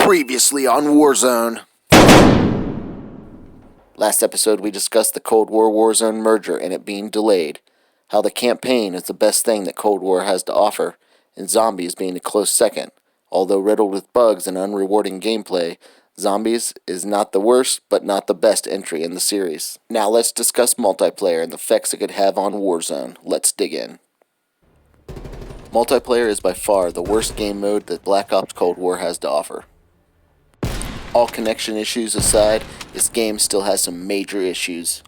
Previously on Warzone. Last episode we discussed the Cold War Warzone merger and it being delayed, how the campaign is the best thing that Cold War has to offer, and Zombies being a close second. Although riddled with bugs and unrewarding gameplay, Zombies is not the worst, but not the best entry in the series. Now let's discuss multiplayer and the effects it could have on Warzone. Let's dig in. Multiplayer is by far the worst game mode that Black Ops Cold War has to offer. All connection issues aside, this game still has some major issues.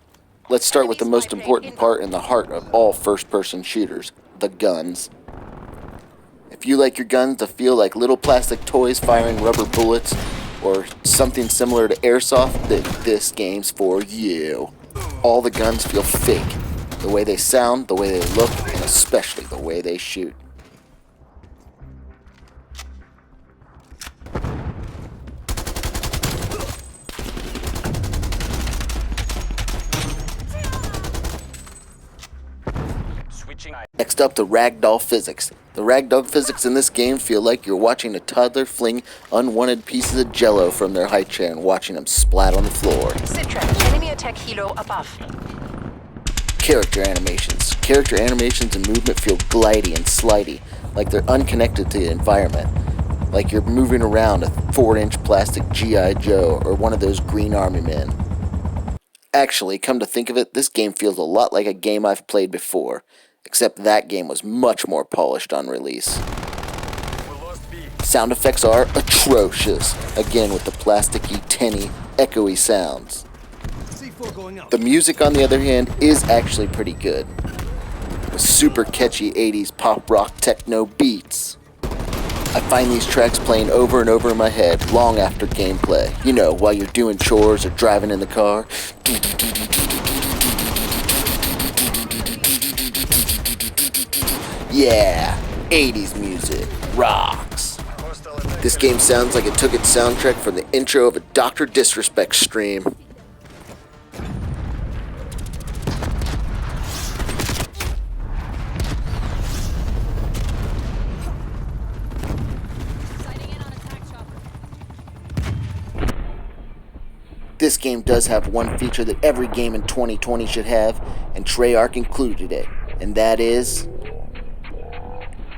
Let's start with the most important part in the heart of all first-person shooters, the guns. If you like your guns to feel like little plastic toys firing rubber bullets, or something similar to airsoft, then this game's for you. All the guns feel fake. The way they sound, the way they look, and especially the way they shoot. Next up, the ragdoll physics. The ragdoll physics in this game feel like you're watching a toddler fling unwanted pieces of jello from their high chair and watching them splat on the floor. Enemy attack helo above. Character animations. Character animations and movement feel glidey and slidey, like they're unconnected to the environment. Like you're moving around a 4-inch plastic G.I. Joe or one of those Green Army men. Actually, come to think of it, this game feels a lot like a game I've played before. Except that game was much more polished on release. Sound effects are atrocious, again with the plasticky, tinny, echoey sounds. The music, on the other hand, is actually pretty good, with super catchy 80s pop rock techno beats. I find these tracks playing over and over in my head long after gameplay. You know, while you're doing chores or driving in the car. Yeah, 80s music rocks. This game sounds like it took its soundtrack from the intro of a Dr. Disrespect stream. This game does have one feature that every game in 2020 should have, and Treyarch included it, and that is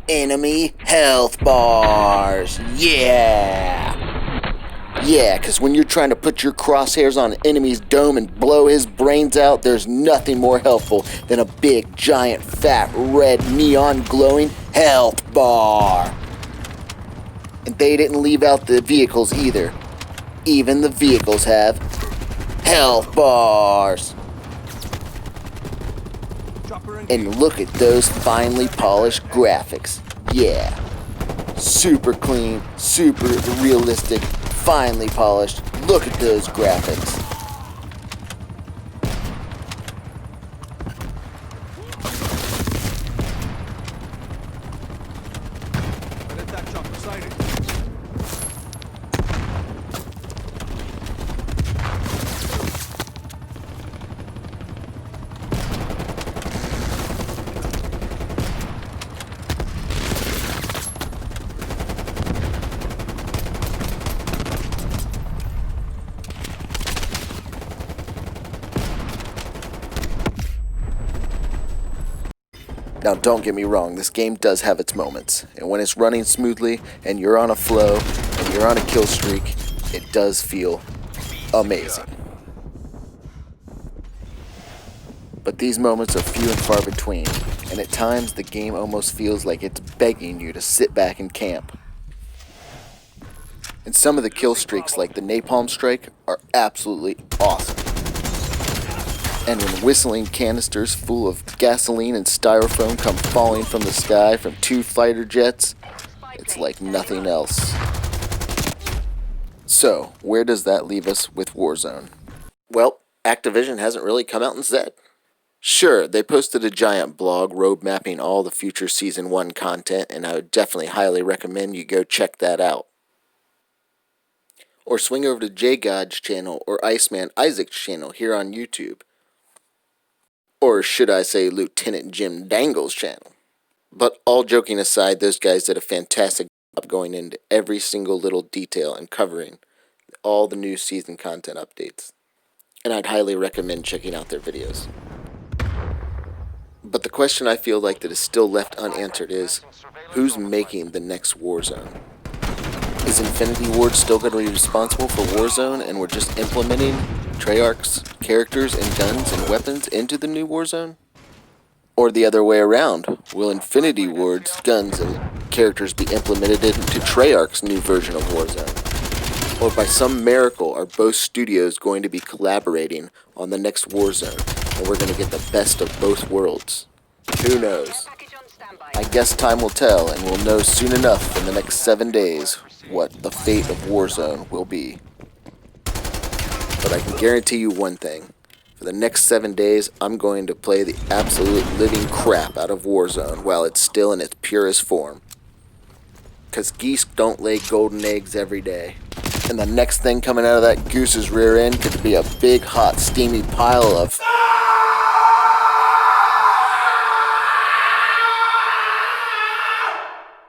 enemy health bars. Yeah, because when you're trying to put your crosshairs on an enemy's dome and blow his brains out, there's nothing more helpful than a big, giant, fat, red, neon glowing health bar. And they didn't leave out the vehicles either. Even the vehicles have health bars. And look at those finely polished graphics. Yeah. Super clean, super realistic, finely polished. Look at those graphics. Now don't get me wrong, this game does have its moments, and when it's running smoothly, and you're on a flow, and you're on a kill streak, it does feel amazing. But these moments are few and far between, and at times the game almost feels like it's begging you to sit back and camp. And some of the kill streaks, like the napalm strike, are absolutely awesome. And when whistling canisters full of gasoline and styrofoam come falling from the sky from 2 fighter jets, it's like nothing else. So, where does that leave us with Warzone? Well, Activision hasn't really come out and said. Sure, they posted a giant blog road mapping all the future Season 1 content, and I would definitely highly recommend you go check that out. Or swing over to JGod's channel or Iceman Isaac's channel here on YouTube. Or should I say Lieutenant Jim Dangle's channel. But all joking aside, those guys did a fantastic of going into every single little detail and covering all the new season content updates. And I'd highly recommend checking out their videos. But the question I feel like that is still left unanswered is, who's making the next Warzone? Is Infinity Ward still going to be responsible for Warzone and we're just implementing Treyarch's characters and guns and weapons into the new Warzone? Or the other way around, will Infinity Ward's guns and characters be implemented into Treyarch's new version of Warzone? Or by some miracle are both studios going to be collaborating on the next Warzone and we're going to get the best of both worlds? Who knows? I guess time will tell, and we'll know soon enough in the next 7 days what the fate of Warzone will be. But I can guarantee you one thing. For the next 7 days, I'm going to play the absolute living crap out of Warzone while it's still in its purest form. Because geese don't lay golden eggs every day. And the next thing coming out of that goose's rear end could be a big, hot, steamy pile of